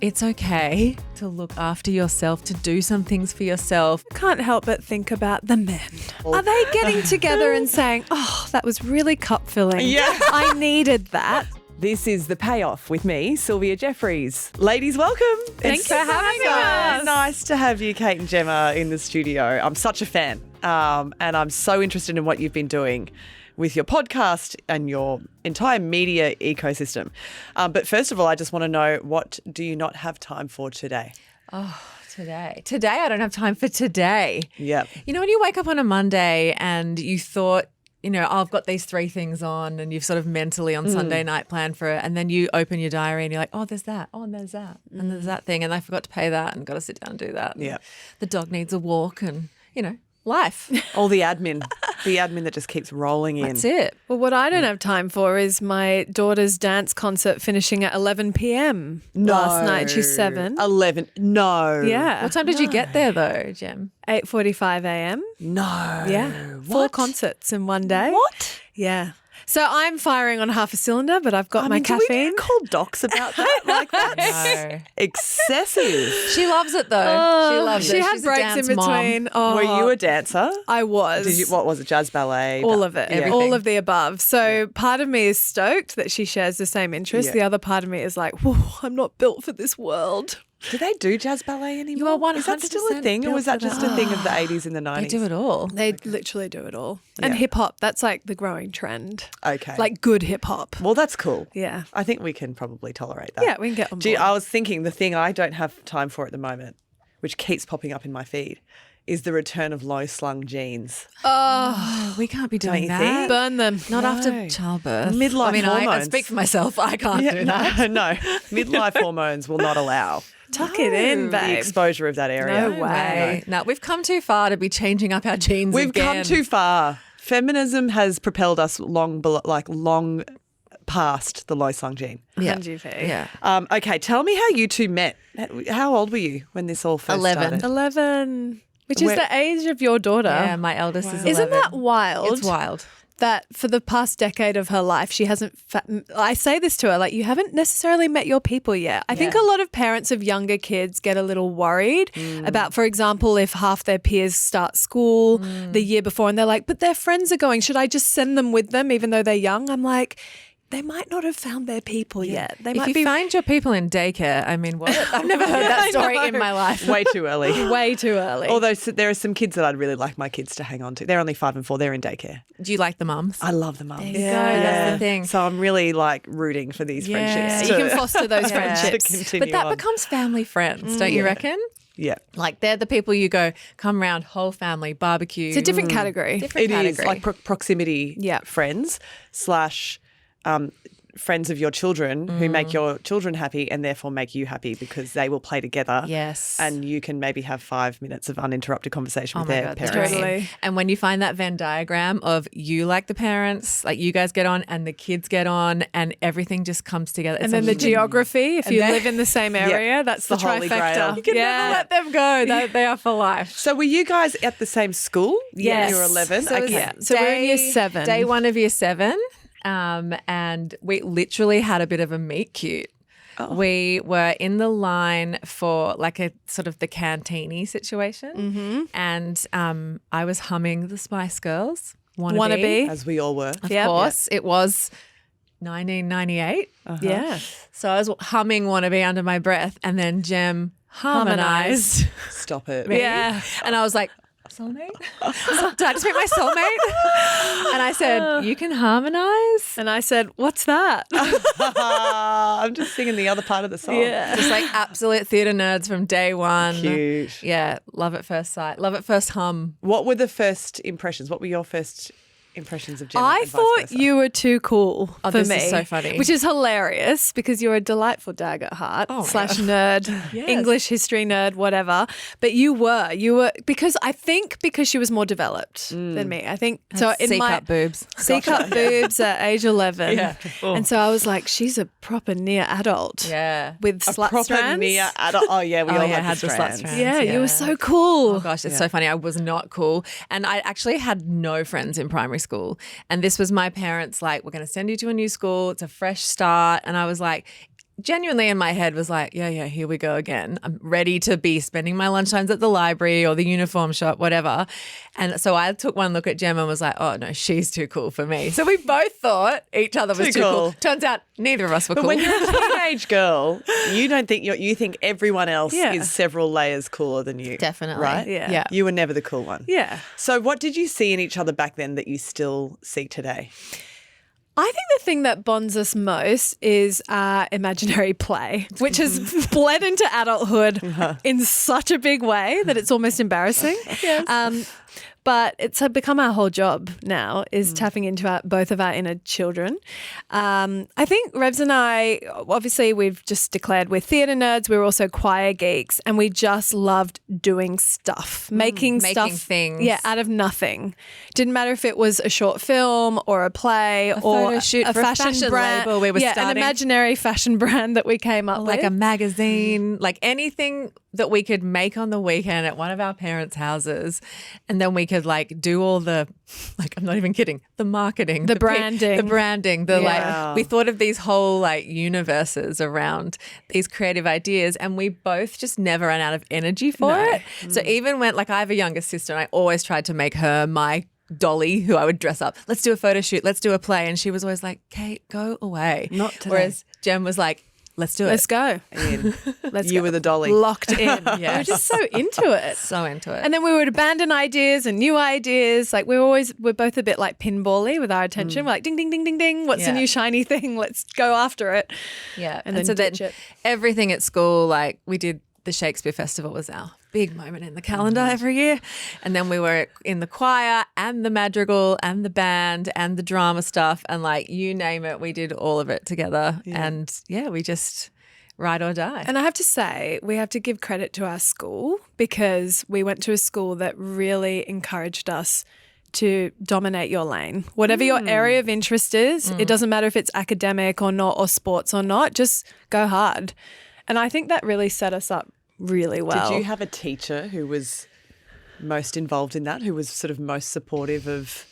it's okay to look after yourself, to do some things for yourself. Can't help but think about the men. Are they getting together and saying, oh, that was really cup filling. Yeah. I needed that. This is The Payoff with me, Sylvia Jeffries. Ladies, welcome. Thanks for having us. Nice to have you, Kate and Gemma, in the studio. I'm such a fan, and I'm so interested in what you've been doing with your podcast and your entire media ecosystem. But first of all, I just want to know, what do you not have time for today? Today I don't have time for today. Yep. You know, when you wake up on a Monday and you thought, you know, I've got these 3 things on, and you've sort of mentally on Sunday night planned for it, and then you open your diary and you're like, oh, there's that, and there's that, and there's that thing, and I forgot to pay that and got to sit down and do that. Yeah. The dog needs a walk and, you know, life. All the admin that just keeps rolling in. That's it. Well, what I don't have time for is my daughter's dance concert finishing at 11 p.m. last night. She's 7. 11. No. Yeah. What time did you get there though, Gem? 8:45 a.m. No. Yeah. 4 What? concerts in one day. What? Yeah. So I'm firing on half a cylinder, but I've got my Do caffeine. we call docs about that? Like, that's No. excessive. She loves it though. She loves She it. had She's a breaks dance in mom. between. Oh, Were you a dancer? I was. Did you? What was it? Jazz, ballet? All of it. Yeah. All of the above. So part of me is stoked that she shares the same interest. Yeah. The other part of me is like, whoa, I'm not built for this world. Do they do jazz ballet anymore? You are Is that still a 100% thing, or was that built for just a thing of the 80s and the 90s? They do it all. They literally do it all. And Yeah. hip hop, that's like the growing trend. Okay. Like good hip hop. well, that's cool. Yeah. I think we can probably tolerate that. Yeah, we can get on board. Gee, I was thinking the thing I don't have time for at the moment, which keeps popping up in my feed, is the return of low-slung jeans. Oh, We can't be Don't doing you that. think? burn them. Not No. after childbirth. Midlife I mean, I hormones. speak for myself. I can't do that. No. Midlife hormones will not allow Tuck it in, the babe. exposure of that area. No way. No, we've come too far to be changing up our genes We've again. come too far. Feminism has propelled us long past the low-slung gene. Yeah. 100p. Yeah. Okay, tell me how you two met. How old were you when this all first 11. started? 11, which is Where- the age of your daughter. Yeah, my eldest is 11. Isn't that wild? It's wild. That for the past decade of her life, she hasn't, I say this to her, like, you haven't necessarily met your people yet. I think a lot of parents of younger kids get a little worried about, for example, if half their peers start school the year before and they're like, but their friends are going, should I just send them with them even though they're young? I'm like, they might not have found their people yet. They If might you be find your people in daycare, I mean, what? I've never heard that I story know. in my life. Way too early. way too early. Although there are some kids that I'd really like my kids to hang on to. They're only 5 and 4. They're in daycare. Do you like the mums? I love the mums. There you go, that's the thing. So I'm really like rooting for these friendships. you to- can foster those to friendships. continue But that on. becomes family friends, don't you reckon? Yeah. Like they're the people you go, come round, whole family, barbecue. It's a different category. different It is category. like proximity Yeah. friends / friends of your children who make your children happy and therefore make you happy because they will play together. Yes. And you can maybe have 5 minutes of uninterrupted conversation with my their God, that's parents. right. Totally. And when you find that Venn diagram of you like the parents, like you guys get on and the kids get on and everything just comes together. And then the geography, if you then- live in the same area, that's the, the holy grail. trifecta. You can never let them go. They are for life. So were you guys at the same school? Yes. When you were 11? So, okay. yeah. So we're in year 7. Day 1 of year 7. And we literally had a bit of a meet cute. We were in the line for like a sort of the cantini situation. And I was humming the Spice Girls. Wannabe. As we all were. Of Yep. course. It was 1998. Yeah. So I was humming Wannabe under my breath and then Gem harmonized. Stop it. Yeah. And I was like, soulmate? Did I just meet my soulmate? And I said, you can harmonize? And I said, what's that? I'm just singing the other part of the song. Just like absolute theatre nerds from day 1. Cute. Yeah, love at first sight. Love at first hum. What were the first impressions? What were your first impressions of Gemma? I and vice thought versa? you were too cool for this me. is so funny. Which is hilarious because you're a delightful dag at heart / nerd, English history nerd, whatever. But you were because I think because she was more developed than me. I think so. In C-cup boobs. C-cup boobs at age 11. Yeah. And so I was like, she's a proper near adult. Yeah. With a slut proper strands. near adult. Oh yeah, we Oh, all yeah, had the slut strands. strands. Yeah, you were so cool. Oh gosh, it's so funny. I was not cool. And I actually had no friends in primary school. And this was my parents like, we're going to send you to a new school. It's a fresh start. And I was like, genuinely in my head was like, yeah, here we go again. I'm ready to be spending my lunchtimes at the library or the uniform shop, whatever. And so I took one look at Gemma and was like, oh no, she's too cool for me. So we both thought each other was too cool. Turns out neither of us were cool. But when you're a teenage girl, you don't think you think everyone else is several layers cooler than you. Definitely. Right? Yeah. You were never the cool one. Yeah. So what did you see in each other back then that you still see today? I think the thing that bonds us most is imaginary play, which has bled into adulthood in such a big way that it's almost embarrassing. Yes. But it's become our whole job now is tapping into both of our inner children. I think Revs and I, obviously we've just declared we're theatre nerds. We're also choir geeks and we just loved doing stuff, making things. Yeah, out of nothing. Didn't matter if it was a short film or a play or photo shoot a for a fashion brand. label we were an starting. imaginary fashion brand that we came up Like with. a magazine, like anything that we could make on the weekend at one of our parents' houses. And then we could like do all the, like, I'm not even kidding, the marketing, The branding. Like we thought of these whole like universes around these creative ideas and we both just never ran out of energy for it. So even when, like I have a younger sister and I always tried to make her my Dolly who I would dress up. Let's do a photo shoot. Let's do a play. And she was always like, Kate, go away. Not today. Whereas Jem was like, let's do it. Let's go. Let's you were the Dolly. Locked in. Yes. We were just so into it. So into it. And then we would abandon ideas and new ideas. Like we're both a bit like pinball-y with our attention. We're like, ding, ding, ding, ding, ding. What's the new shiny thing? Let's go after it. Yeah. And then so ditch it. Everything at school, like we did the Shakespeare Festival was our big moment in the calendar every year. And then we were in the choir and the madrigal and the band and the drama stuff. And like you name it, we did all of it together. Yeah. And we just ride or die. And I have to say, we have to give credit to our school because we went to a school that really encouraged us to dominate your lane. Whatever your area of interest is, it doesn't matter if it's academic or not or sports or not, just go hard. And I think that really set us up really well. Did you have a teacher who was most involved in that, who was sort of most supportive of?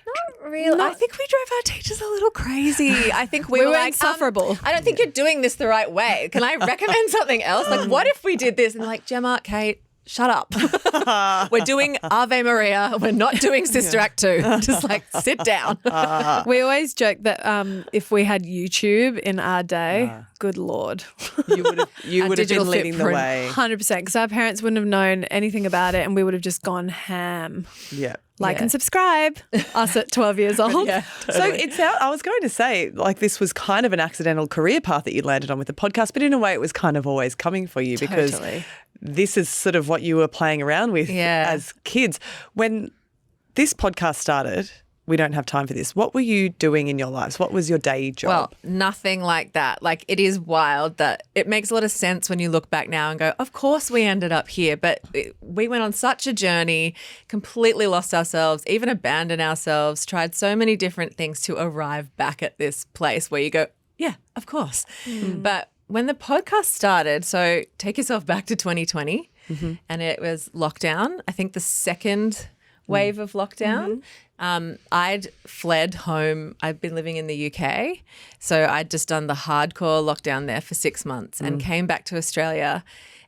Not really. I think we drove our teachers a little crazy. I think we were like, insufferable. I don't think you're doing this the right way. Can I recommend something else? Like, what if we did this? And like, Gemma, Kate, shut up. We're doing Ave Maria. We're not doing Sister Act 2. Just like sit down. We always joke that if we had YouTube in our day, good Lord. You would have been leading the way. 100%, because our parents wouldn't have known anything about it and we would have just gone ham. Yeah. Like and subscribe, us at 12 years old. Yeah, totally. So I was going to say, like, this was kind of an accidental career path that you landed on with the podcast, but in a way it was kind of always coming for you because this is sort of what you were playing around with as kids. When this podcast started, we don't have time for this. What were you doing in your lives? What was your day job? Well, nothing like that. Like it is wild that it makes a lot of sense when you look back now and go, of course we ended up here. But we went on such a journey, completely lost ourselves, even abandoned ourselves, tried so many different things to arrive back at this place where you go, yeah, of course. But when the podcast started, so take yourself back to 2020 and it was lockdown. I think the second wave of lockdown. I'd fled home. I'd been living in the UK. So I'd just done the hardcore lockdown there for 6 months and came back to Australia.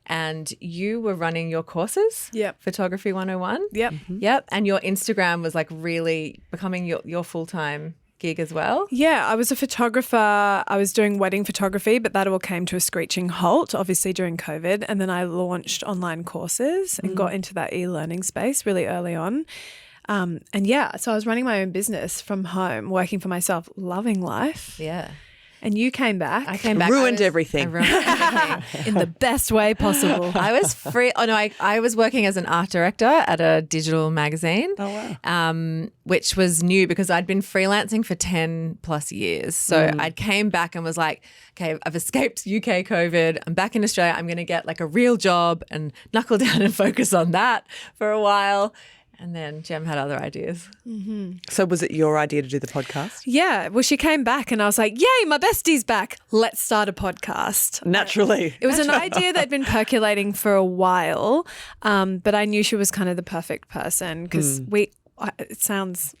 And you were running your courses? Yep. Photography 101? Yep. Yep. And your Instagram was like really becoming your full-time gig as well? Yeah, I was a photographer. I was doing wedding photography, but that all came to a screeching halt, obviously during COVID. And then I launched online courses and got into that e-learning space really early on. So I was running my own business from home, working for myself, loving life. Yeah. And you came back. I came back. Ruined everything. I ruined everything. In the best way possible. I was free. Oh, no, I was working as an art director at a digital magazine. Oh, wow. Which was new because I'd been freelancing for 10 plus years. So I came back and was like, okay, I've escaped UK COVID. I'm back in Australia. I'm going to get like a real job and knuckle down and focus on that for a while. And then Gem had other ideas. So was it your idea to do the podcast? Yeah. Well, she came back and I was like, yay, my bestie's back. Let's start a podcast. Naturally. It was an idea that had been percolating for a while, but I knew she was kind of the perfect person because it sounds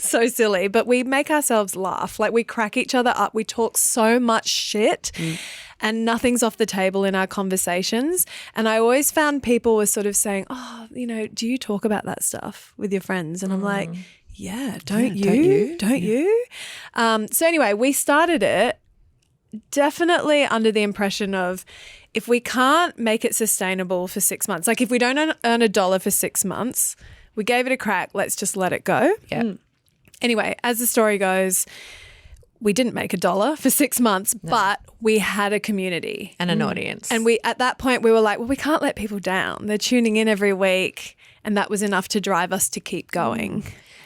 so silly, but we make ourselves laugh. Like we crack each other up. We talk so much shit and nothing's off the table in our conversations. And I always found people were sort of saying, oh, you know, do you talk about that stuff with your friends? And I'm like, yeah, don't you? So anyway, we started it definitely under the impression of if we can't make it sustainable for 6 months, like if we don't earn $1 for 6 months, we gave it a crack, let's just let it go. Yeah. Anyway, as the story goes, we didn't make $1 for 6 months, but we had a community. And an audience. And at that point we were like, well, we can't let people down. They're tuning in every week. And that was enough to drive us to keep going.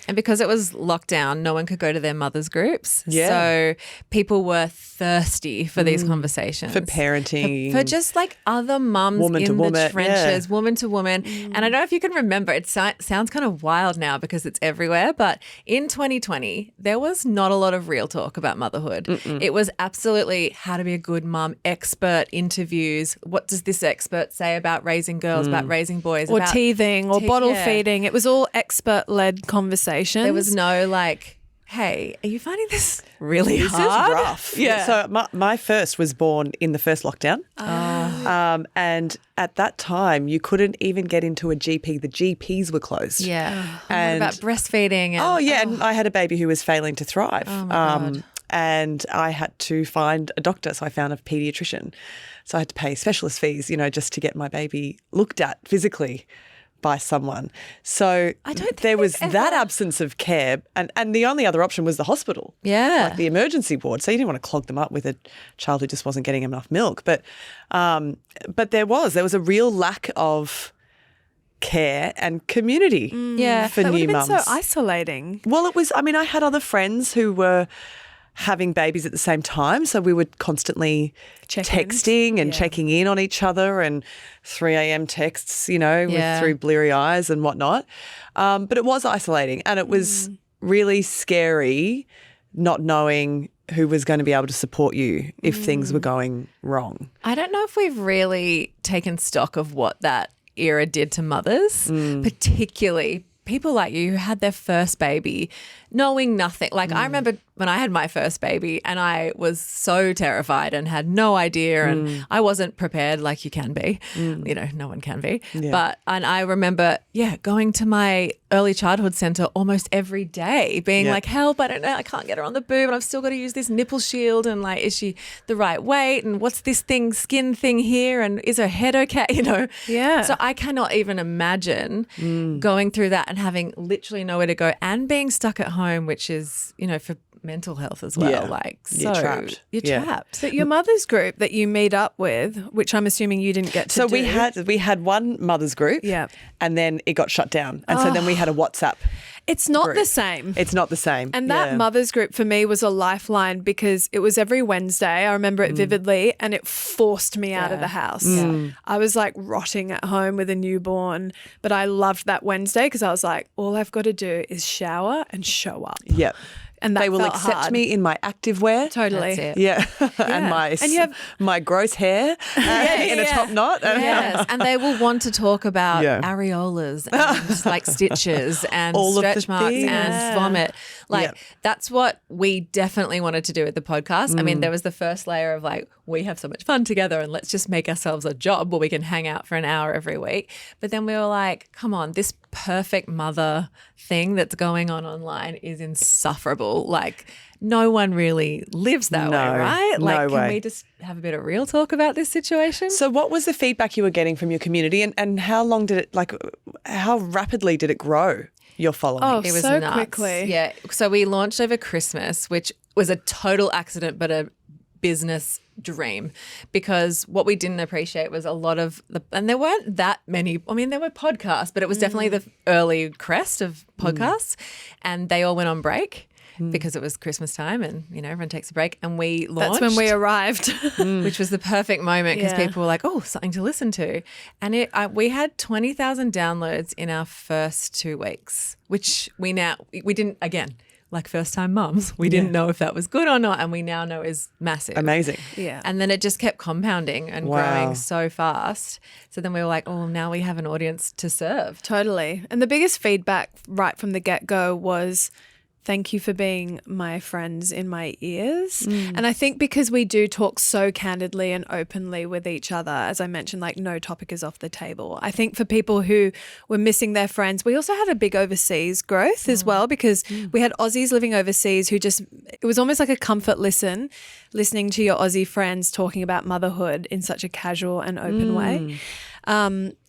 And because it was lockdown, no one could go to their mothers' groups. Yeah. So people were thirsty for these conversations. For parenting. For just like other mums Woman to in woman, the trenches, yeah. woman to woman. And I don't know if you can remember, it sounds kind of wild now because it's everywhere, but in 2020, there was not a lot of real talk about motherhood. It was absolutely how to be a good mum, expert interviews. What does this expert say about raising girls, about raising boys? Or about teething or bottle feeding. It was all expert-led conversations. There was no like, hey, are you finding this really This hard? is rough. Yeah. So my first was born in the first lockdown. And at that time, you couldn't even get into a GP. The GPs were closed. Yeah. And what about breastfeeding? And, and I had a baby who was failing to thrive. Oh, my God. And I had to find a doctor. So I found a pediatrician. So I had to pay specialist fees, you know, just to get my baby looked at physically by someone. So I don't think there was they've that ever- absence of care. And the only other option was the hospital. Yeah. Like the emergency ward. So you didn't want to clog them up with a child who just wasn't getting enough milk. But there was a real lack of care and community Yeah. for That would new have been mums. so isolating. Well, it was, I mean, I had other friends who were having babies at the same time. So we were constantly Check-ins. texting and checking in on each other and 3 a.m. texts, you know, Yeah. through bleary eyes and whatnot. But it was isolating and it was really scary not knowing who was going to be able to support you if things were going wrong. I don't know if we've really taken stock of what that era did to mothers, particularly people like you who had their first baby knowing nothing. Like I remember when I had my first baby and I was so terrified and had no idea and I wasn't prepared like you can be. You know, no one can be. Yeah. And I remember, going to my early childhood centre almost every day being Yeah. like, help, I don't know, I can't get her on the boob and I've still got to use this nipple shield and like, is she the right weight and what's this skin thing here and is her head okay, you know? Yeah. So I cannot even imagine going through that and having literally nowhere to go and being stuck at home, which is, you know, for mental health as well. Yeah. Like, You're so trapped. You're Yeah. trapped. But your mother's group that you meet up with, which I'm assuming you didn't get to So do. we had one mother's group Yeah. and then it got shut down. And so then we had a WhatsApp. It's not group. the same. It's not the same. And that Yeah. mother's group for me was a lifeline because it was every Wednesday. I remember it vividly and it forced me out of the house. I was like rotting at home with a newborn, but I loved that Wednesday because I was like, all I've got to do is shower and show up. Yep. And that They will felt accept hard. me in my activewear. Totally. That's it. Yeah. Yeah. And my gross hair in a top knot. Yes, and they will want to talk about Yeah. areolas and like stitches and All of the stretch marks things. and vomit. Like Yeah. that's what we definitely wanted to do with the podcast. I mean, there was the first layer of like, we have so much fun together and let's just make ourselves a job where we can hang out for an hour every week. But then we were like, come on, this perfect mother thing that's going on online is insufferable. Like no one really lives that way, No, right? no Like, can way. we just have a bit of real talk about this situation? So what was the feedback you were getting from your community and how long did it, like, how rapidly did it grow, your following? Oh, It was so nuts. quickly. Yeah. So we launched over Christmas, which was a total accident, but a business dream, because what we didn't appreciate was a lot of and there weren't that many, I mean, there were podcasts, but it was definitely the early crest of podcasts and they all went on break because it was Christmas time and, you know, everyone takes a break and we launched. That's when we arrived. Which was the perfect moment because Yeah. people were like, oh, something to listen to. And we had 20,000 downloads in our first 2 weeks, which we didn't, again, like first time mums, we didn't know if that was good or not. And we now know is massive. Amazing. Yeah. And then it just kept compounding and Wow. growing so fast. So then we were like, oh, now we have an audience to serve. Totally. And the biggest feedback right from the get-go was thank you for being my friends in my ears. And I think because we do talk so candidly and openly with each other, as I mentioned, like no topic is off the table. I think for people who were missing their friends, we also had a big overseas growth as well, because we had Aussies living overseas who just, it was almost like a comfort listening to your Aussie friends talking about motherhood in such a casual and open way.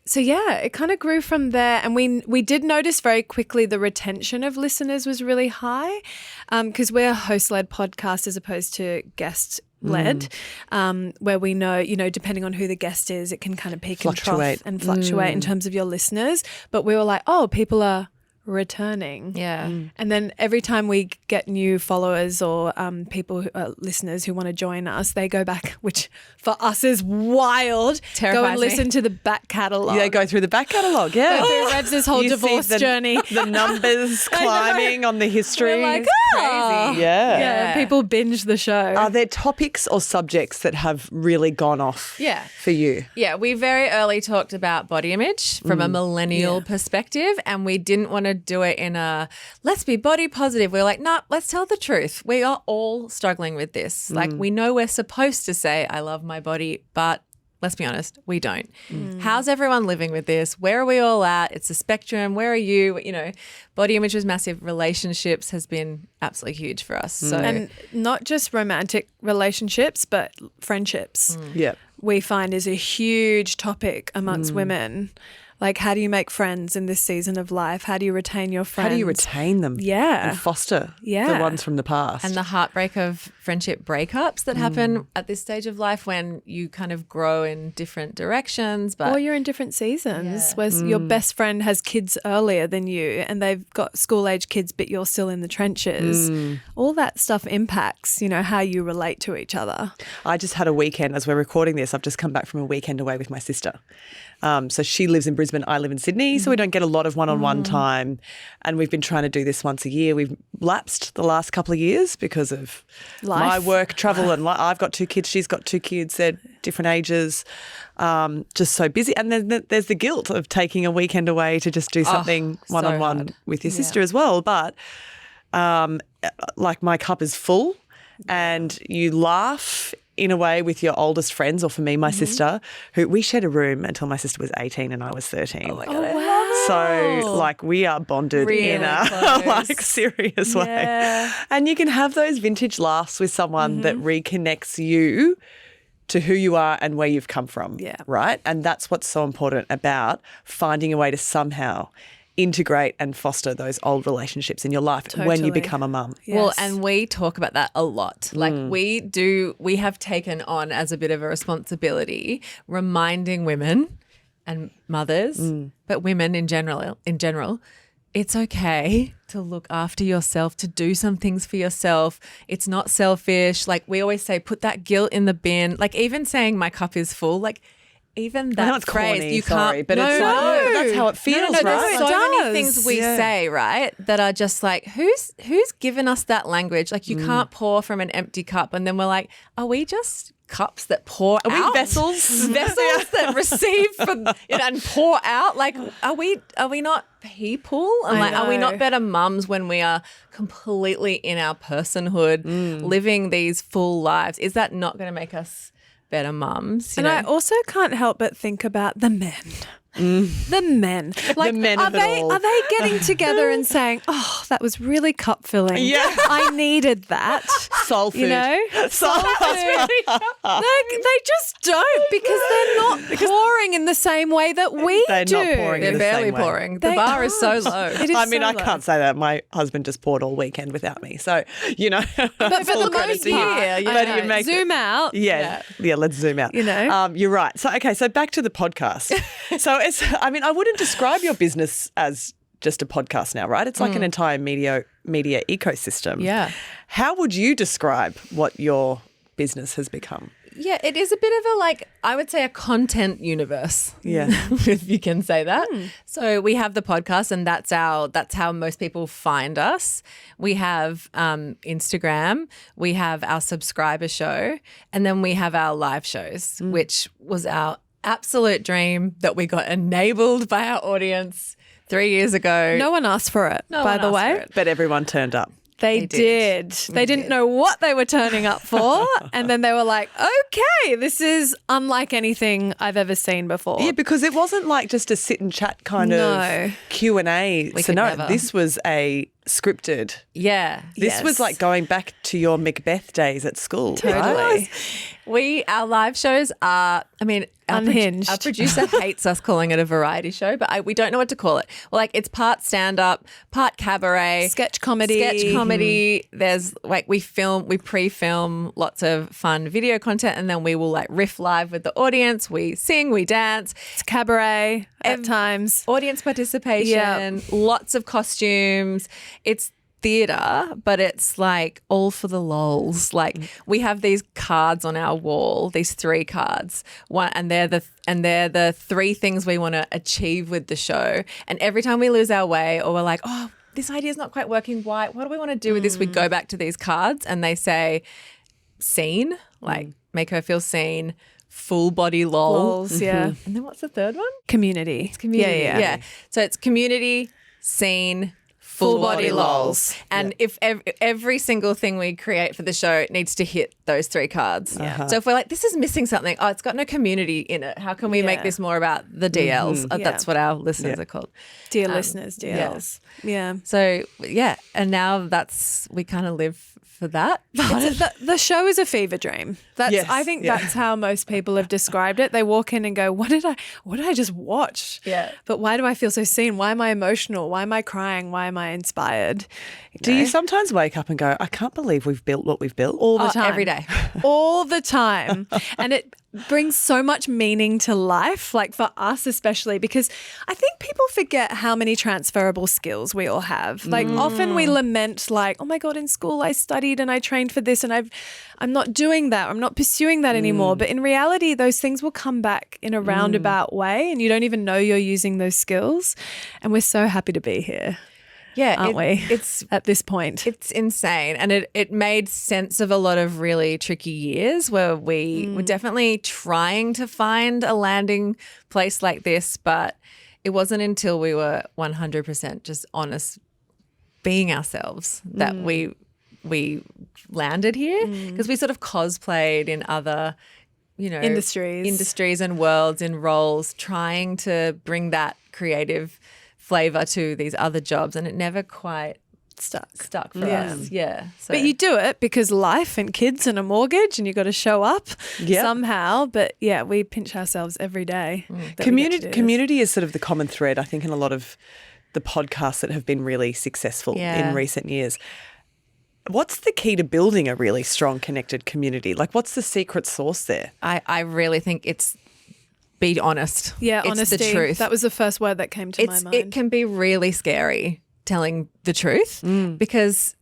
So yeah, it kind of grew from there, and we did notice very quickly the retention of listeners was really high, because we're a host-led podcast as opposed to guest-led, where we know, depending on who the guest is, it can kind of peak and trough and fluctuate in terms of your listeners. But we were like, oh, people are returning. Yeah. And then every time we get new followers or people, listeners who want to join us, they go back, which for us is wild. Terrifies go and me. listen to the back catalogue. Yeah, go through the back catalogue, yeah. Go through Rev's whole You see divorce journey. The numbers climbing on the history. We're like, Crazy. Yeah. Yeah, people binge the show. Are there topics or subjects that have really gone off Yeah. for you? Yeah, we very early talked about body image from a millennial perspective, and we didn't want to do it in a let's be body positive. We were like, no, let's tell the truth. We are all struggling with this. Like, we know we're supposed to say I love my body, but let's be honest, we don't. How's everyone living with this? Where are we all at? It's a spectrum. Where are you? Body image was massive. Relationships has been absolutely huge for us. So and not just romantic relationships, but friendships. Yeah. We find is a huge topic amongst women. Like, how do you make friends in this season of life? How do you retain your friends? How do you retain them? Yeah. And foster Yeah. the ones from the past? and the heartbreak of friendship breakups that happen at this stage of life when you kind of grow in different directions. But Or you're in different seasons where your best friend has kids earlier than you and they've got school-age kids but you're still in the trenches. All that stuff impacts, how you relate to each other. I just had a weekend, as we're recording this, I've just come back from a weekend away with my sister. So she lives in Brisbane, I live in Sydney, so we don't get a lot of one-on-one time. And we've been trying to do this once a year. We've lapsed the last couple of years because of my work, travel, and I've got 2 kids, she's got 2 kids, they're different ages, just so busy. And then there's the guilt of taking a weekend away to just do something one-on-one hard. with your sister as well. But like, my cup is full and you laugh in a way with your oldest friends, or for me, my sister, who we shared a room until my sister was 18 and I was 13. oh my God, I wow. So, like, we are bonded Really in a close. serious way. And you can have those vintage laughs with someone that reconnects you to who you are and where you've come from. Yeah. Right? And that's what's so important about finding a way to somehow integrate and foster those old relationships in your life when you Totally. become a mum. Well, Yes. and we talk about that a lot. Like, we have taken on as a bit of a responsibility reminding women and mothers, but women in general, it's okay to look after yourself, to do some things for yourself. It's not selfish. Like, we always say, put that guilt in the bin. Like, even saying my cup is full, like, even I know that it's phrase, corny, you sorry, can't. but it's like, no, that's how it feels, no, right? There's so It many does. things we Yeah. say, right, that are just like, who's given us that language? Like, you can't pour from an empty cup. And then we're like, are we just cups that pour Are out? we vessels? Vessels that receive from and pour out? Like, are we not people? And I like, are we know. not better mums when we are completely in our personhood, living these full lives? Is that not going to make us better mums? And I also can't help but think about the men. The men. Like, men are of it they all. are they getting together and saying, "Oh, that was really cup filling. Yeah. I needed that." Soul food. You know? Soul food. They just don't, because they're not pouring in the same way that we They're do. not pouring in They're the barely same way. pouring. The They bar is so aren't. low. It is I mean, so I low. can't say that. My husband just poured all weekend without me. So, But for full the credit most to him. part, Yeah, But know. you make zoom out. Yeah, let's zoom out. You know? You're right. So, okay, so back to the podcast. I wouldn't describe your business as just a podcast now, right? It's like an entire media ecosystem. Yeah. How would you describe what your business has become? Yeah, it is a bit of a, like, I would say a content universe. Yeah. If you can say that. So we have the podcast, and that's how most people find us. We have Instagram, we have our subscriber show, and then we have our live shows, which was our absolute dream that we got enabled by our audience 3 years ago. No one asked for it, No by one the asked way. for it. But everyone turned up. They did. They didn't know what they were turning up for. And then they were like, okay, this is unlike anything I've ever seen before. Yeah, because it wasn't like just a sit and chat kind of Q&A. So no, this was a scripted. Yeah. This was like going back to your Macbeth days at school. Totally. Right? Our live shows are, unhinged. Our producer hates us calling it a variety show, but we don't know what to call it. Well, like it's part stand-up, part cabaret. Sketch comedy. There's like we pre-film lots of fun video content, and then we will like riff live with the audience. We sing, we dance. It's cabaret at times. Audience participation, lots of costumes. It's theatre, but it's like all for the lols. Like we have these cards on our wall, these 3 cards, and they're the 3 things we want to achieve with the show. And every time we lose our way, or we're like, oh, this idea is not quite working. What do we want to do with this? We go back to these cards, and they say, seen, like make her feel seen. Full body lols. Yeah. And then what's the third one? Community. It's community. Yeah. So it's community, scene, full body lols. And if every single thing we create for the show needs to hit those 3 cards. So if we're like, this is missing something, it's got no community in it. How can we make this more about the DLs? That's what our listeners are called. Dear listeners, DLs. Yeah. So, and now we kind of live for that. The show is a fever dream. I think that's how most people have described it. They walk in and go, what did I just watch? Yeah. But why do I feel so seen? Why am I emotional? Why am I crying? Why am I inspired? Do you sometimes wake up and go, I can't believe we've built what we've built? All the time. Every day. All the time. And it brings so much meaning to life, like for us especially, because I think people forget how many transferable skills we all have. Like often we lament like, oh my God, in school I studied and I trained for this and I'm not doing that. I'm not pursuing that anymore. But in reality, those things will come back in a roundabout way and you don't even know you're using those skills. And we're so happy to be here. Yeah, aren't we? It's at this point. It's insane. And it made sense of a lot of really tricky years where we were definitely trying to find a landing place like this, but it wasn't until we were 100% just honest being ourselves that we landed here, because we sort of cosplayed in other industries and worlds, in roles, trying to bring that creative flavor to these other jobs, and it never quite stuck for us. Yeah. So. But you do it because life and kids and a mortgage, and you got to show up somehow. But yeah, we pinch ourselves every day. Community is sort of the common thread, I think, in a lot of the podcasts that have been really successful in recent years. What's the key to building a really strong, connected community? Like, what's the secret sauce there? I really think it's be honest. Yeah, it's honesty. The truth. That was the first word that came to my mind. It can be really scary telling the truth because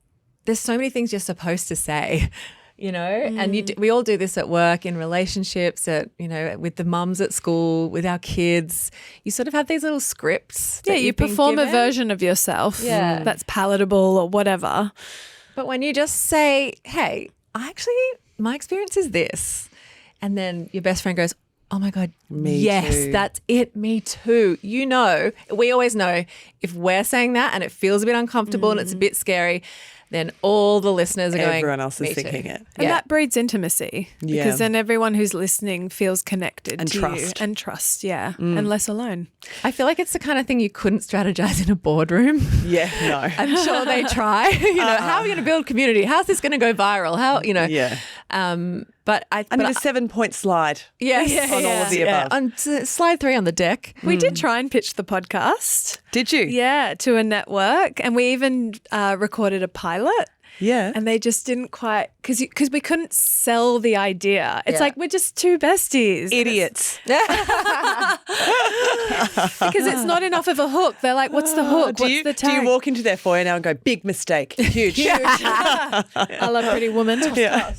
there's so many things you're supposed to say, and we all do this at work, in relationships, with the mums at school, with our kids. You sort of have these little scripts. Yeah, you perform a version of yourself that's palatable or whatever. But when you just say, hey, my experience is this, and then your best friend goes, oh my God, yes, too. That's it, me too. We always know if we're saying that and it feels a bit uncomfortable and it's a bit scary, then all the listeners are going, everyone else is me thinking too. it. And that breeds intimacy because then everyone who's listening feels connected and to trust. You. And trust, and less alone. I feel like it's the kind of thing you couldn't strategize in a boardroom. Yeah, no. I'm sure they try. How are we going to build community? How's this going to go viral? Yeah. But I need a 7-point slide. Yes, on all of the above. On slide 3 on the deck. We did try and pitch the podcast. Did you? Yeah, to a network, and we even recorded a pilot. Yeah. And they just didn't quite, because we couldn't sell the idea. It's like, we're just two besties. Idiots. Because it's not enough of a hook. They're like, what's the hook? What's the tag? Do you walk into their foyer now and go, big mistake, huge? I love Pretty Woman. Yeah.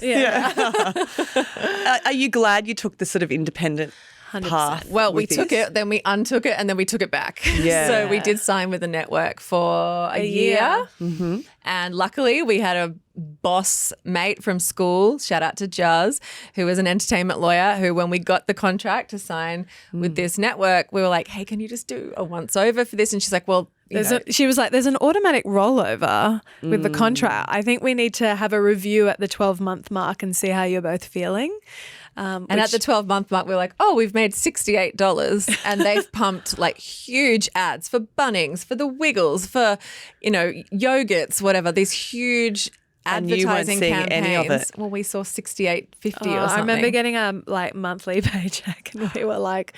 Are you glad you took the sort of independent 100%. path? Well, we took it, then we untook it, and then we took it back. Yeah. So we did sign with the network for a year. Mm-hmm. And luckily we had a boss mate from school, shout out to Juz, who was an entertainment lawyer, who when we got the contract to sign with this network, we were like, hey, can you just do a once over for this? And she's like, well, She was like, there's an automatic rollover with the contract. I think we need to have a review at the 12-month mark and see how you're both feeling. And at the 12-month mark, we're like, oh, we've made $68 and they've pumped like huge ads for Bunnings, for the Wiggles, for, yogurts, whatever, these huge advertising campaigns. Any of it. Well, we saw $68.50 or something. I remember getting a monthly paycheck and we were like,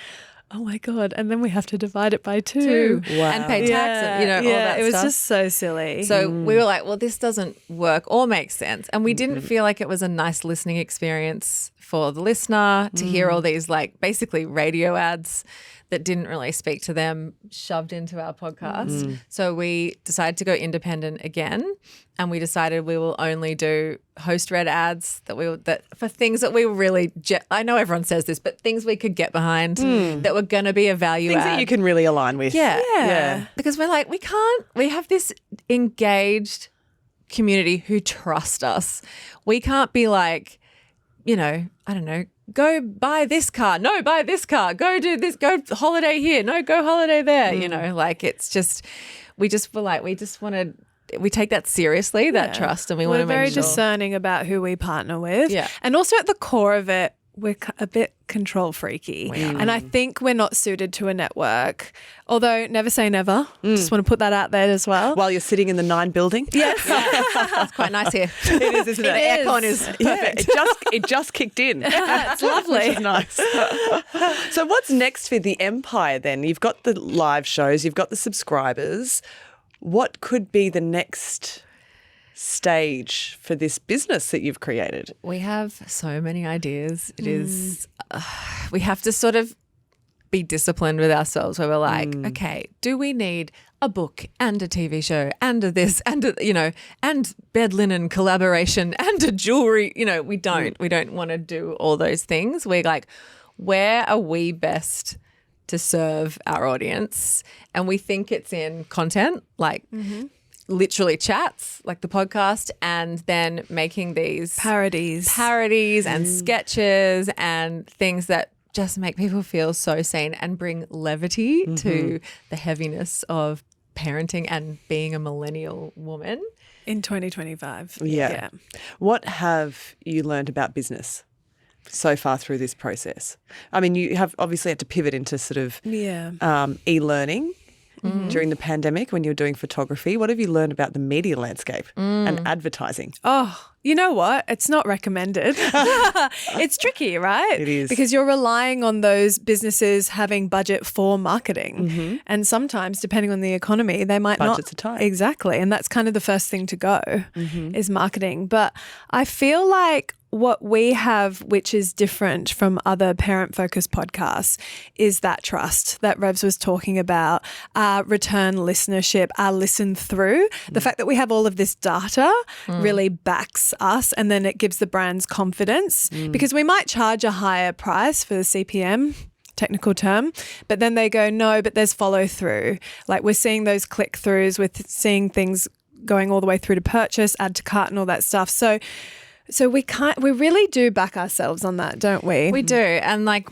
oh my God. And then we have to divide it by two. Wow. And pay tax and, all that stuff. It was just so silly. So we were like, well, this doesn't work or make sense. And we didn't feel like it was a nice listening experience for the listener to hear all these like basically radio ads that didn't really speak to them shoved into our podcast. So we decided to go independent again, and we decided we will only do host-read ads that for things that we really I know everyone says this, but things we could get behind that were going to be a value things add. that you can really align with. Yeah. Because we're like, we have this engaged community who trust us. We can't be like, I don't know, go buy this car. No, buy this car. Go do this. Go holiday here. No, go holiday there. It's just, we take that seriously, that trust, and we want to make sure. We're very discerning about who we partner with. Yeah. And also at the core of it, we're a bit control freaky. And I think we're not suited to a network, although never say never. Just want to put that out there as well. While you're sitting in the 9 building. Yes. It's quite nice here. It is, isn't it? The aircon is perfect. It just kicked in. It's lovely. Which is nice. So what's next for the empire then? You've got the live shows, you've got the subscribers. What could be the next stage for this business that you've created? We have so many ideas. It is, we have to sort of be disciplined with ourselves where we're like, okay, do we need a book and a TV show and a this and and bed linen collaboration and a jewelry? We don't want to do all those things. We're like, where are we best to serve our audience? And we think it's in content, like literally chats like the podcast, and then making these parodies and sketches and things that just make people feel so sane and bring levity to the heaviness of parenting and being a millennial woman in 2025. Yeah. What have you learned about business so far through this process? I mean, you have obviously had to pivot into sort of e-learning during the pandemic when you were doing photography. What have you learned about the media landscape and advertising? Oh, you know what? It's not recommended. It's tricky, right? It is. Because you're relying on those businesses having budget for marketing. And sometimes, depending on the economy, they might not. Budgets are tight. Exactly. And that's kind of the first thing to go is marketing. But I feel like what we have, which is different from other parent-focused podcasts, is that trust that Revs was talking about, our return listenership, our listen through. The fact that we have all of this data really backs us, and then it gives the brands confidence because we might charge a higher price for the CPM, technical term, but then they go, no, but there's follow through. Like we're seeing those click throughs, with seeing things going all the way through to purchase, add to cart and all that stuff. So we really do back ourselves on that, don't we? We do. And like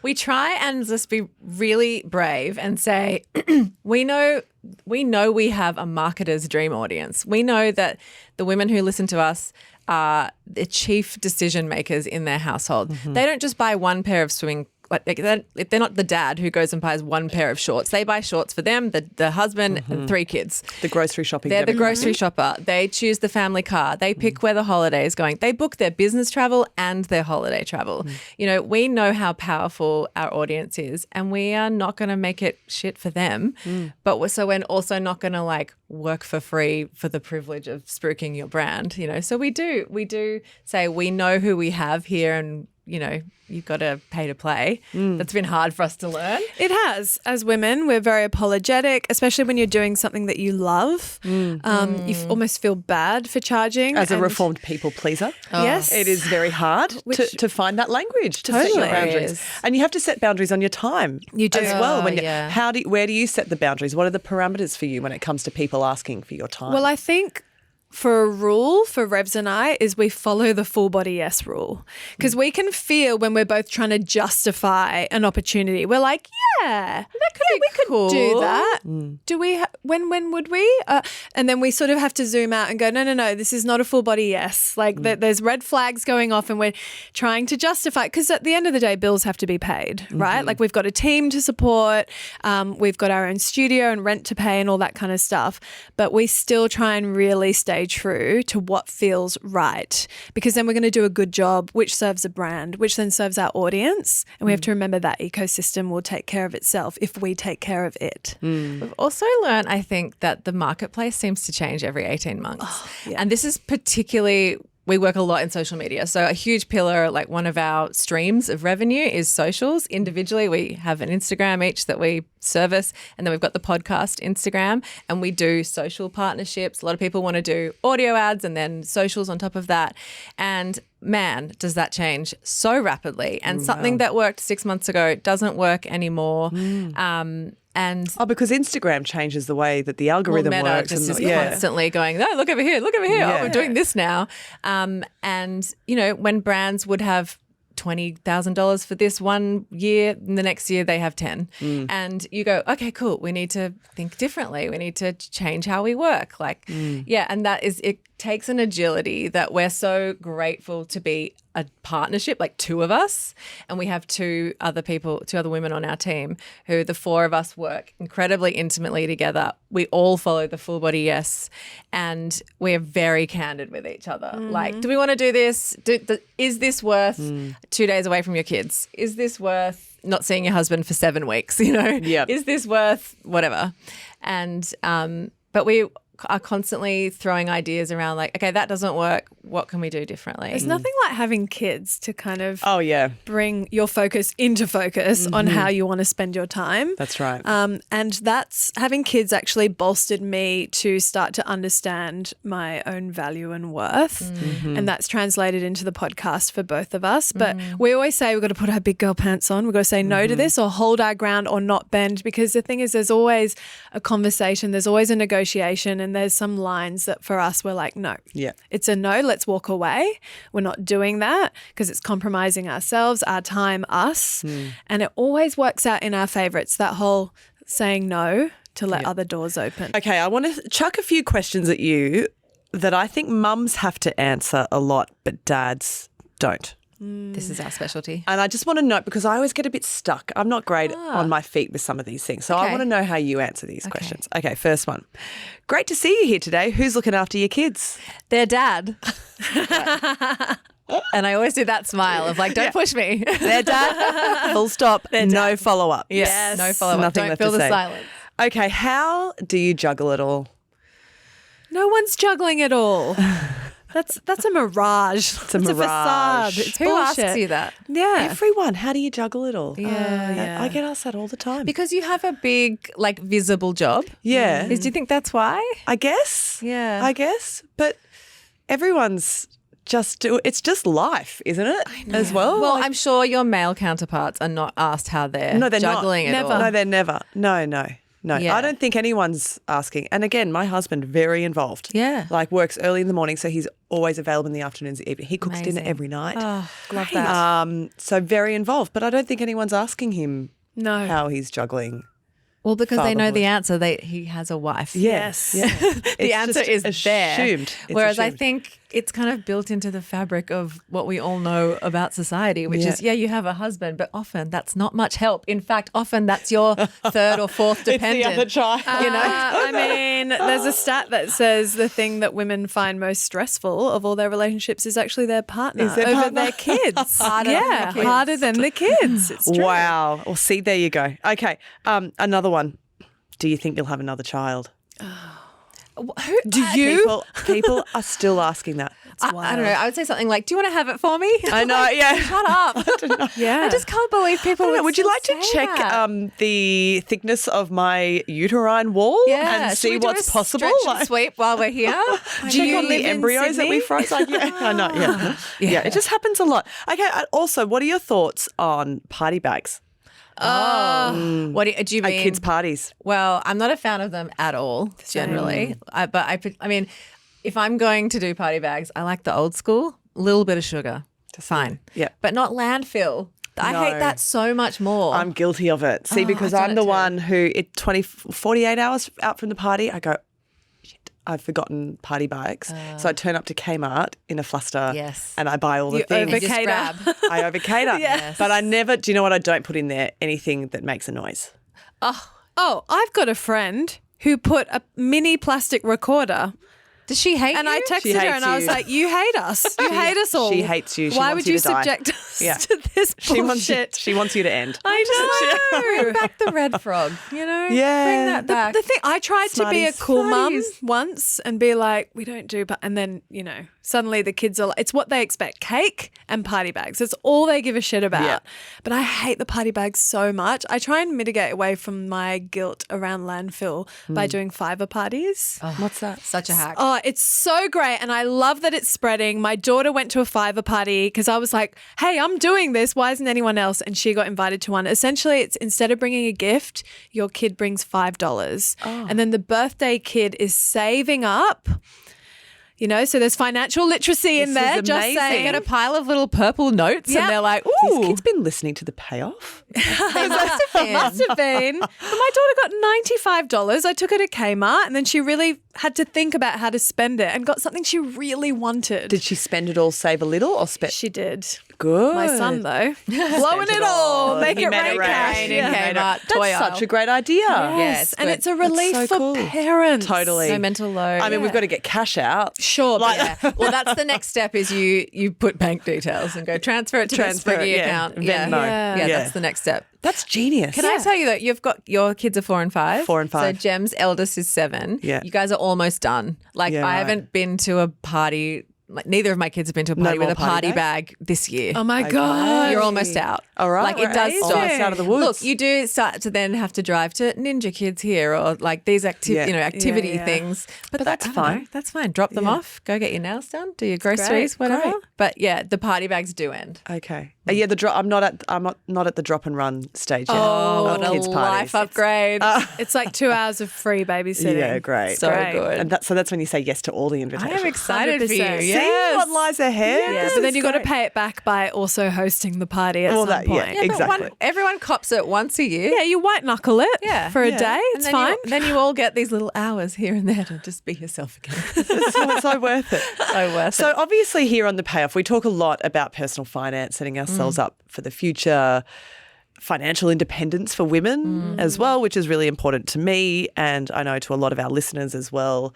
we try and just be really brave and say, we know we have a marketer's dream audience. We know that the women who listen to us are the chief decision makers in their household. They don't just buy one pair of swimming. Like they're not the dad who goes and buys one pair of shorts. They buy shorts for them, the husband, and 3 kids. The grocery shopping. They're the grocery shopper. They choose the family car. They pick where the holiday is going. They book their business travel and their holiday travel. We know how powerful our audience is, and we are not going to make it shit for them. But we're also not going to like work for free for the privilege of spruiking your brand. So we do say we know who we have here, and you've got to pay to play. That's been hard for us to learn. It has. As women, we're very apologetic, especially when you're doing something that you love. You almost feel bad for charging. As a reformed people pleaser. Yes. It is very hard to find that language, to set your boundaries. And you have to set boundaries on your time. You do. As well. Where do you set the boundaries? What are the parameters for you when it comes to people asking for your time? Well, I think for a rule for Revs and I is we follow the full body yes rule, because we can feel when we're both trying to justify an opportunity. We're like, Yeah. That could be we could cool. do that. Do we? When would we? And then we sort of have to zoom out and go, no, this is not a full body yes. Like there's red flags going off, and we're trying to justify, because at the end of the day, bills have to be paid, right? Like we've got a team to support, we've got our own studio and rent to pay and all that kind of stuff. But we still try and really stay true to what feels right, because then we're going to do a good job, which serves a brand, which then serves our audience. And we have to remember that ecosystem will take care of itself if we take care of it. We've also learned, I think, that the marketplace seems to change every 18 months. And this is particularly, we work a lot in social media. So a huge pillar, like one of our streams of revenue is socials. Individually, we have an Instagram each that we service, and then we've got the podcast Instagram, and we do social partnerships. A lot of people want to do audio ads and then socials on top of that. And man, does that change so rapidly. And something that worked 6 months ago doesn't work anymore. Because Instagram changes the way that the algorithm Meta works. just is constantly going, no, look over here. Yeah. Oh, we're doing this now. And, you know, when brands would have $20,000 for this one year, and the next year they have 10. And you go, okay, cool. We need to think differently. We need to change how we work. And that is, it takes an agility that we're so grateful to be a partnership, like two of us. And we have two other women on our team who the four of us work incredibly intimately together. We all follow the full body yes. And we are very candid with each other. Like, do we want to do this? Is this worth 2 days away from your kids? Is this worth not seeing your husband for 7 weeks? You know, Is this worth whatever? And, but we are constantly throwing ideas around like, okay, that doesn't work. What can we do differently? There's nothing like having kids to kind of bring your focus into focus on how you want to spend your time. That's right. And that's having kids actually bolstered me to start to understand my own value and worth. And that's translated into the podcast for both of us. But we always say we've got to put our big girl pants on. We've got to say no to this or hold our ground or not bend, because the thing is there's always a conversation, there's always a negotiation, and there's some lines that for us we're like, no, it's a no, let's walk away. We're not doing that because it's compromising ourselves, our time, us. And it always works out in our favourites, that whole saying no to let other doors open. Okay, I want to chuck a few questions at you that I think mums have to answer a lot, but dads don't. This is our specialty. And I just want to know, because I always get a bit stuck. I'm not great on my feet with some of these things. So I want to know how you answer these questions. Okay, first one. Great to see you here today. Who's looking after your kids? Their dad. And I always do that smile of like, don't push me. Their dad, full stop, no follow-up. Yes. No follow-up. Nothing Don't left feel to the say. silence. Okay, how do you juggle it all? No one's juggling it all. That's a mirage. It's a mirage. facade. It's Who bullshit. asks you that? Yeah. Everyone, how do you juggle it all? Yeah. I get asked that all the time. Because you have a big, like, visible job. Yeah. Do you think that's why? I guess. Yeah. I guess. But everyone's it's just life, isn't it? As well? Well, I'm sure your male counterparts are not asked how they're juggling it all. No, they're never. No. Yeah. I don't think anyone's asking. And again, my husband, very involved. Yeah. Like works early in the morning, so he's always available in the afternoons, evening. He cooks dinner every night. Oh, love that. So very involved. But I don't think anyone's asking him how he's juggling. Well, because they know fatherhood. the answer. He has a wife. Yes. Yeah. The answer is there. Assumed. Whereas I think it's kind of built into the fabric of what we all know about society, which is, you have a husband, but often that's not much help. In fact, often that's your third or fourth dependent. It's the other child. I mean, there's a stat that says the thing that women find most stressful of all their relationships is actually their partner over their kids. Harder than the kids. It's true. Wow. Well, see, there you go. Okay. Another one. Do you think you'll have another child? Do you? People are still asking that. I don't know. I would say something like, do you want to have it for me? I know, yeah. Shut up. I just can't believe people Would you like to check the thickness of my uterine wall and see what's possible? Stretch and sweep while we're here. Check on the embryos that we froze. I know, yeah. It just happens a lot. Okay, also, what are your thoughts on party bags? What do you mean? At kids' parties. Well, I'm not a fan of them at all, generally. But I mean, if I'm going to do party bags, I like the old school, a little bit of sugar. Fine. Yeah. But not landfill. I No. hate that so much more. I'm guilty of it. See, because I've done I'm it the too. one who 48 hours out from the party, I go, shit, I've forgotten party bags. So I turn up to Kmart in a fluster Yes. and I buy all the You things. You just overcater. grab. I overcater. Yes. But I never, do you know what I don't put in there? Anything that makes a noise. Oh, I've got a friend who put a mini plastic recorder. Does she hate And you? I She texted her hates and I was you. like, you hate us. You hate us all. She hates you. She Why wants would you to die. subject us Yeah. to this She wants you, bullshit? she wants you to end. I know. Bring back the red frog, you know? Yeah. Bring that back. The thing, I tried to be a Smarties. cool mum Smarties. once and be like, we don't do, but and then suddenly the kids are like, it's what they expect: cake and party bags. It's all they give a shit about. Yeah. But I hate the party bags so much. I try and mitigate away from my guilt around landfill by doing fiver parties. What's that? Such a hack. Oh, it's so great. And I love that it's spreading. My daughter went to a fiver party because I was like, hey, I'm doing this. Why isn't anyone else? And she got invited to one. Essentially, it's instead of bringing a gift, your kid brings $5. And then the birthday kid is saving up. So there's financial literacy in This is there. Just amazing. They saying. get a pile of little purple notes Yep. and they're like, These ooh. kids been listening to the payoff? They must have been. Must have been. But my daughter got $95. I took her to Kmart and then she really had to think about how to spend it and got something she really wanted. Did she spend it all, save a little, or spend? She did. Good. My son, though, blowing it all, make He it made rain. it rain. cash. in Yeah. Kmart, That's toy such aisle. a great idea. Yes, and good. it's a relief so for cool. parents. Totally. No mental load. I mean, we've got to get cash out. Sure, but Yeah. Well, that's the next step is you put bank details and go transfer it to Transfer this Spriggy it, yeah. account. Venmo. Yeah. Yeah. That's the next step. That's genius. Can I tell you that you've got your kids are 4 and 5? 4 and 5. So Jem's eldest is 7. Yeah. You guys are almost done. Like Yeah, I right. haven't been to a party. Like neither of my kids have been to a No party with more a party party bag this year. oh my god, You're almost out. All right, Like it does right. stop. Almost out of the woods. Look, you do start to then have to drive to Ninja Kids here or like these Yeah. activity Yeah. things. But that's I don't know, fine. that's fine. Drop them Yeah. off. Go get your nails done. Do your groceries, Great, whatever. great. But yeah, the party bags do end. Okay. Yeah, the drop. I'm not at the drop and run stage yet. Oh, of what a kids' parties. life upgrade. it's like 2 hours of free babysitting. Yeah, great. So Great. good. And so that's when you say yes to all the I invitations. am excited for you. 100%. See Yes. what lies ahead. Yeah, but then you got to pay it back by also hosting the party at Well, some that- yeah, point. yeah. Exactly. But everyone cops it once a year. Yeah, you white knuckle it for a Yeah. day. And It's then fine. then you all get these little hours here and there to just be yourself again. It's so worth it. So worth So obviously here on The Payoff, we talk a lot about personal finance, setting ourselves up for the future, financial independence for women as well, which is really important to me and I know to a lot of our listeners as well.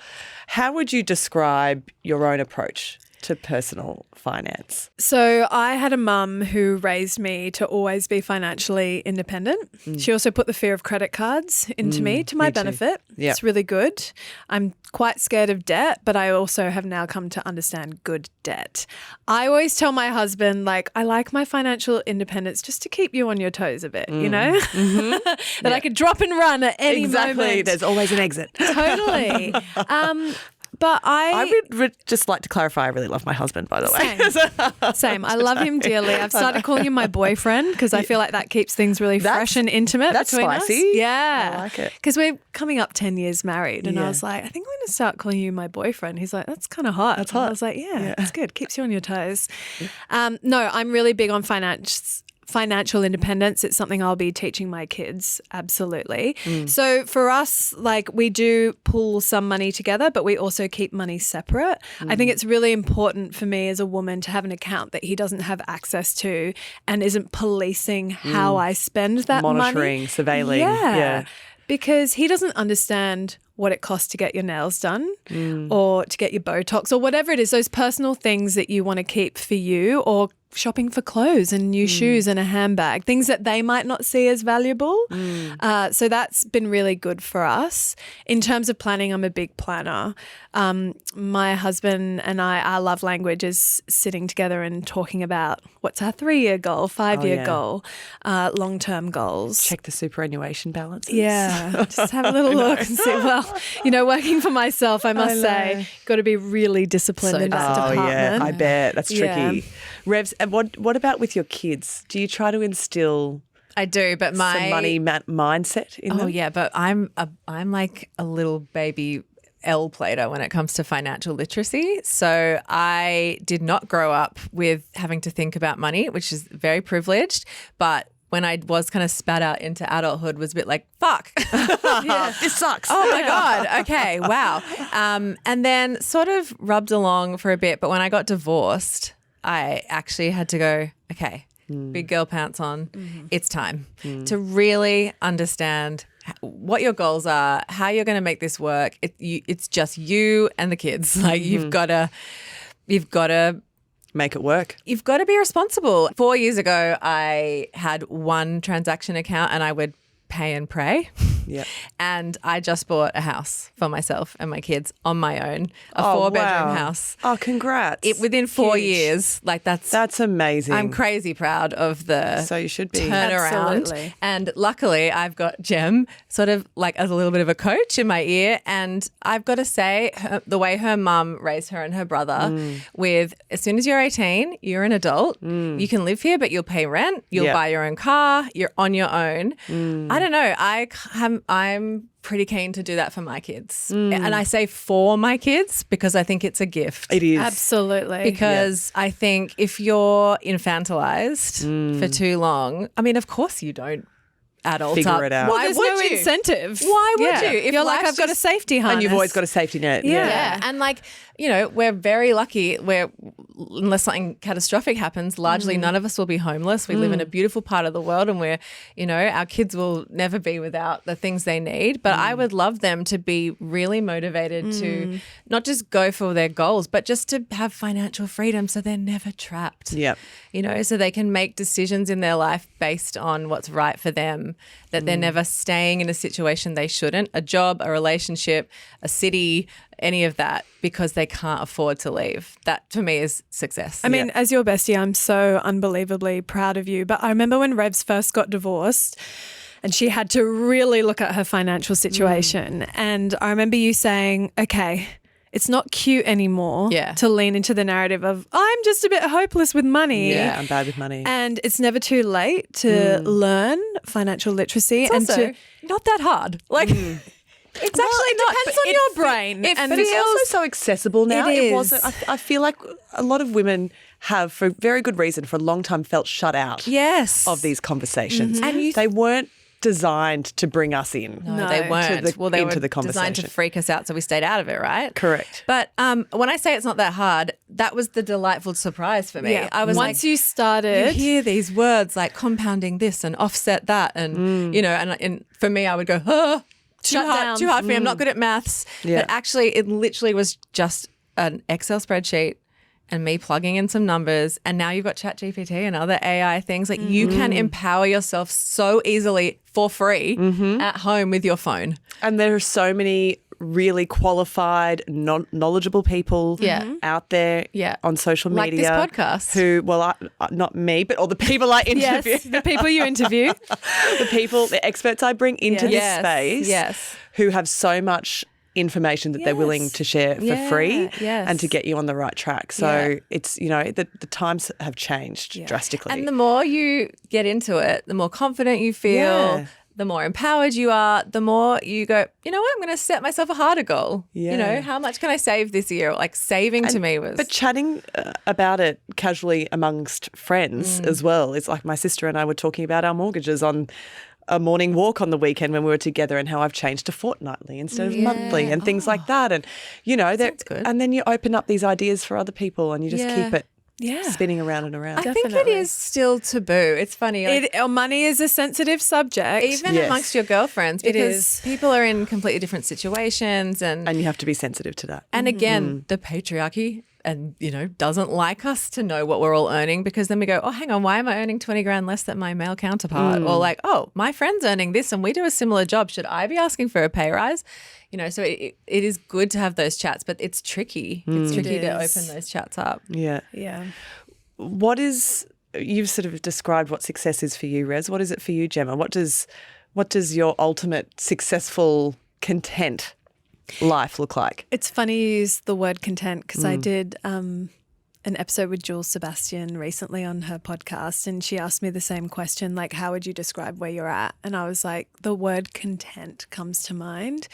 How would you describe your own approach to personal finance? So I had a mum who raised me to always be financially independent. She also put the fear of credit cards into me to my me too. benefit. Yeah. It's really good. I'm quite scared of debt, but I also have now come to understand good debt. I always tell my husband, like, I like my financial independence just to keep you on your toes a bit, you know? That I could drop and run at any Exactly. moment. There's always an exit. Totally. But I would just like to clarify I really love my husband, by the way. Same. I love him dearly. I've started calling him my boyfriend because I feel like that keeps things really fresh and intimate that's between spicy. us. Yeah. I like it. Because we're coming up 10 years married and Yeah. I was like, I think I'm going to start calling you my boyfriend. He's like, that's kind of hot. That's And hot. I was like, yeah, it's good. Keeps you on your toes. No, I'm really big on financial independence. It's something I'll be teaching my kids. Absolutely. So for us, like we do pull some money together, but we also keep money separate. I think it's really important for me as a woman to have an account that he doesn't have access to and isn't policing how I spend that Monitoring, money. surveilling. Yeah. Yeah. Because he doesn't understand what it costs to get your nails done or to get your Botox or whatever it is, those personal things that you want to keep for you or shopping for clothes and new shoes and a handbag, things that they might not see as valuable. So that's been really good for us. In terms of planning, I'm a big planner. My husband and I, our love language is sitting together and talking about what's our 3-year goal, 5-year yeah. goal, long-term goals. Check the superannuation balances. Yeah, just have a little look and see. Well, working for myself, I must say, got to be really disciplined in that Oh, department. yeah. I bet. That's tricky. Yeah. Revs, and what about with your kids? Do you try to instill I do, but my some money mindset in them? Oh yeah, but I'm like a little baby L-plater when it comes to financial literacy. So I did not grow up with having to think about money, which is very privileged, but when I was kind of spat out into adulthood was a bit like, fuck. This sucks. Oh my God. Okay. Wow. And then sort of rubbed along for a bit. But when I got divorced, I actually had to go, okay, big girl pants on. It's time to really understand what your goals are, how you're going to make this work. It's just you and the kids. Like you've got to make it work. You've got to be responsible. 4 years ago, I had one transaction account and I would pay and pray. Yeah. And I just bought a house for myself and my kids on my own, a 4-bedroom house. Oh, congrats. Within 4 years. Like that's amazing. I'm crazy proud of the So you should be. turnaround. Absolutely. And luckily I've got Gem sort of like as a little bit of a coach in my ear. And I've got to say the way her mum raised her and her brother with as soon as you're 18, you're an adult. You can live here, but you'll pay rent. You'll buy your own car. You're on your own. I don't know. I'm pretty keen to do that for my kids. And I say for my kids because I think it's a gift. It is. Absolutely. Because I think if you're infantilized for too long, I mean, of course you don't adult Figure up. it out. Well, Why there's would no you? incentive. Why would you? If You're like, life's I've got a just- safety harness. And you've always got a safety net. Yeah. And like, you know, we're very lucky where unless something catastrophic happens, largely none of us will be homeless. We live in a beautiful part of the world and we're, you know, our kids will never be without the things they need. But I would love them to be really motivated to not just go for their goals, but just to have financial freedom so they're never trapped. Yep. You know, so they can make decisions in their life based on what's right for them, that they're never staying in a situation they shouldn't, a job, a relationship, a city, any of that, because they can't afford to leave. That to me is success. I mean, as your bestie, I'm so unbelievably proud of you. But I remember when Revs first got divorced and she had to really look at her financial situation. And I remember you saying, okay, it's not cute anymore to lean into the narrative of I'm just a bit hopeless with money. Yeah, I'm bad with money. And it's never too late to learn financial literacy. it's and also not that hard. Like it's actually not. Depends on your brain. But it's also so accessible now. It is. wasn't. I feel like a lot of women have, for very good reason, for a long time felt shut out Yes. of these conversations. And they weren't designed to bring us in. No, they weren't. To the- they into were the designed to conversation. freak us out, so we stayed out of it, right? Correct. But when I say it's not that hard, that was the delightful surprise for me. Yeah. I was Once like, you started, you hear these words like compounding this and offset that, and you know, and for me, I would go, Shut down. too hard for me. I'm not good at maths. Yeah. But actually, it literally was just an Excel spreadsheet and me plugging in some numbers. And now you've got ChatGPT and other AI things. Like you can empower yourself so easily for free at home with your phone. And there are so many really qualified, knowledgeable people out there on social Like media. this podcast. Who, well, not me, but all the people I interview. yes, the people you interview. the experts I bring into this Yes, space yes. who have so much information that they're willing to share for free yes. and to get you on the right track. So Yeah. it's, you know, the times have changed drastically. And the more you get into it, the more confident you feel, Yeah. the more empowered you are, the more you go, you know what, I'm going to set myself a harder goal. Yeah. You know, how much can I save this year? Like saving to me was... But chatting about it casually amongst friends as well. It's like my sister and I were talking about our mortgages on a morning walk on the weekend when we were together and how I've changed to fortnightly instead of monthly and things like that. And, you know, Sounds good. and then you open up these ideas for other people and you just keep it spinning around and around. I think it Definitely. is still taboo. It's funny. Like, Money is a sensitive subject. even Yes. amongst your girlfriends, It because is. people are in completely different situations and And you have to be sensitive to that. again, the patriarchy and, you know, doesn't like us to know what we're all earning because then we go, oh, hang on, why am I earning 20 grand less than my male counterpart? Or like, oh, my friend's earning this and we do a similar job. Should I be asking for a pay rise? You know, so it is good to have those chats, but it's tricky. It's tricky to is. open those chats up. Yeah. Yeah. What is, you've sort of described what success is for you, Rez. What is it for you, Gemma? What does your ultimate successful, content life look like? It's funny you use the word content because I did an episode with Jules Sebastian recently on her podcast and she asked me the same question, like, how would you describe where you're at? And I was like, the word content comes to mind.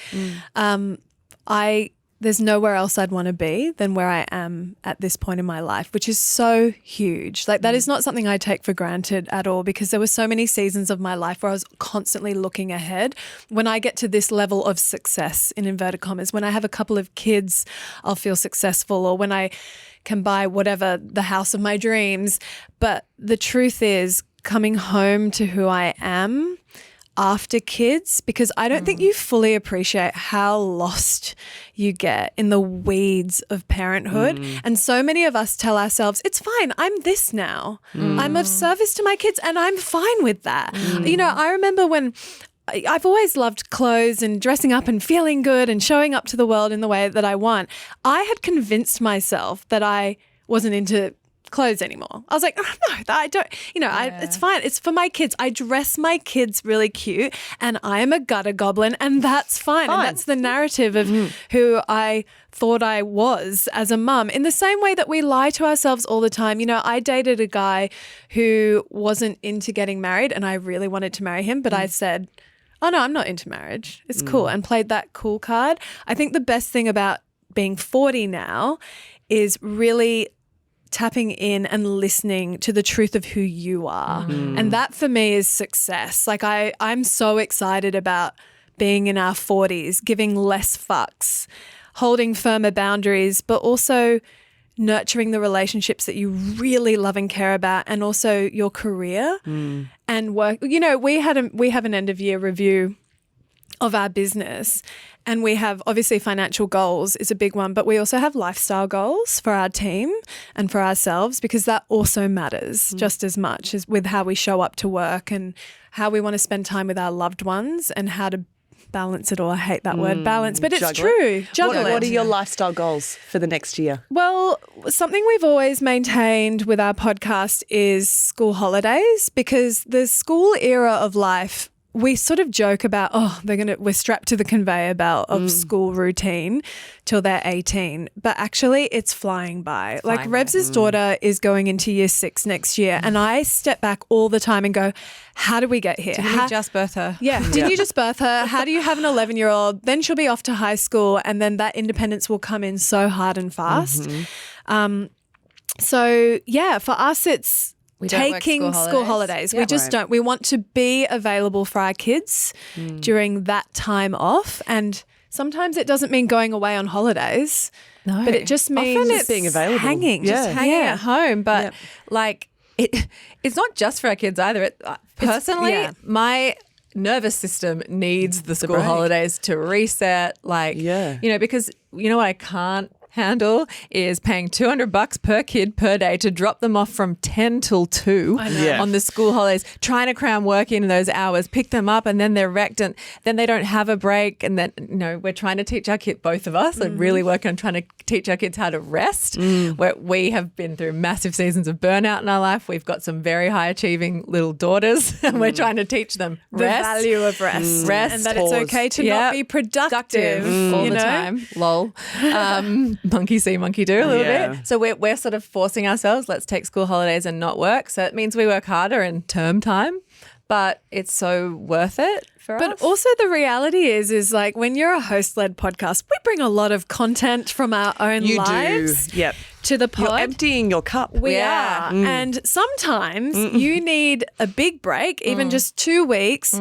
I there's nowhere else I'd want to be than where I am at this point in my life, which is so huge. Like that is not something I take for granted at all, because there were so many seasons of my life where I was constantly looking ahead. When I get to this level of success, in inverted commas, when I have a couple of kids, I'll feel successful, or when I can buy whatever, the house of my dreams. But the truth is, coming home to who I am after kids, because I don't think you fully appreciate how lost you get in the weeds of parenthood. And so many of us tell ourselves, it's fine, I'm this now. I'm of service to my kids and I'm fine with that. You know, I remember when I've always loved clothes and dressing up and feeling good and showing up to the world in the way that I want. I had convinced myself that I wasn't into clothes anymore. I was like, oh, no, I don't, you know, it's fine. It's for my kids. I dress my kids really cute and I am a gutter goblin and that's fine. And that's the narrative of who I thought I was as a mum. In the same way that we lie to ourselves all the time. You know, I dated a guy who wasn't into getting married and I really wanted to marry him, but I said, oh no, I'm not into marriage. It's cool, and played that cool card. I think the best thing about being 40 now is really tapping in and listening to the truth of who you are. And that for me is success. Like I'm so excited about being in our 40s, giving less fucks, holding firmer boundaries, but also nurturing the relationships that you really love and care about, and also your career and work. You know, we have an end of year review of our business, and we have obviously financial goals is a big one, but we also have lifestyle goals for our team and for ourselves, because that also matters just as much as with how we show up to work and how we want to spend time with our loved ones and how to balance it all. I hate that word balance, but it's true. Juggle it. What are your lifestyle goals for the next year? Well, something we've always maintained with our podcast is school holidays, because the school era of life, we sort of joke about, we're strapped to the conveyor belt of school routine till they're 18. But actually it's flying by. Like Revs' daughter is going into year 6 next year. And I step back all the time and go, how did we get here? Did you just birth her? Yeah. Did you just birth her? How do you have an 11-year-old? Then she'll be off to high school, and then that independence will come in so hard and fast. So yeah, for us it's taking school holidays. We just don't. We want to be available for our kids during that time off. And sometimes it doesn't mean going away on holidays. No. But it just means it's being available. Hanging. Just hanging at home. But like it's not just for our kids either. Personally, my nervous system needs the school holidays to reset. Like, you know, because you know what I can't handle is paying $200 per kid per day to drop them off from 10 till 2 on the school holidays, trying to cram work in those hours, pick them up, and then they're wrecked, and then they don't have a break. And then, you know, we're trying to teach our kids, both of us, and really working on trying to teach our kids how to rest. Where we have been through massive seasons of burnout in our life. We've got some very high achieving little daughters, and we're trying to teach them the value of rest, and that it's okay to not be productive all the time. Lol. Monkey see, monkey do a little bit. So we're sort of forcing ourselves, let's take school holidays and not work. So it means we work harder in term time, but it's so worth it for us. But also the reality is like when you're a host-led podcast, we bring a lot of content from our own lives to the pod. You're emptying your cup. We are. And sometimes you need a big break, even just 2 weeks,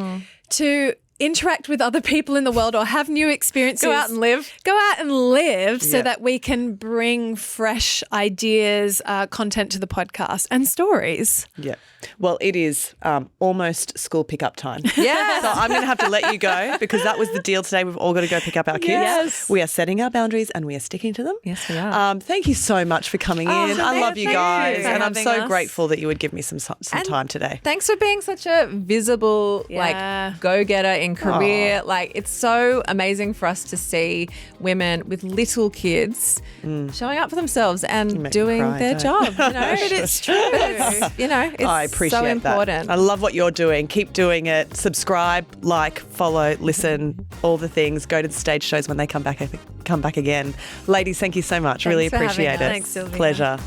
to interact with other people in the world or have new experiences. Go out and live so that we can bring fresh ideas, content to the podcast and stories. Yeah. Well, it is almost school pickup time. Yes. So I'm going to have to let you go because that was the deal today. We've all got to go pick up our kids. Yes. We are setting our boundaries and we are sticking to them. Yes, we are. Thank you so much for coming in. I love you guys. And I'm so grateful that you would give me some time today. Thanks for being such a visible, like, go-getter in career. Like, it's so amazing for us to see women with little kids showing up for themselves and doing their job. You know, but it's true. But it's I appreciate so important. That. I love what you're doing. Keep doing it. Subscribe, like, follow, listen, all the things. Go to the stage shows when they come back again. Ladies, thank you so much. Really appreciate it. Thanks, Sylvia. Pleasure.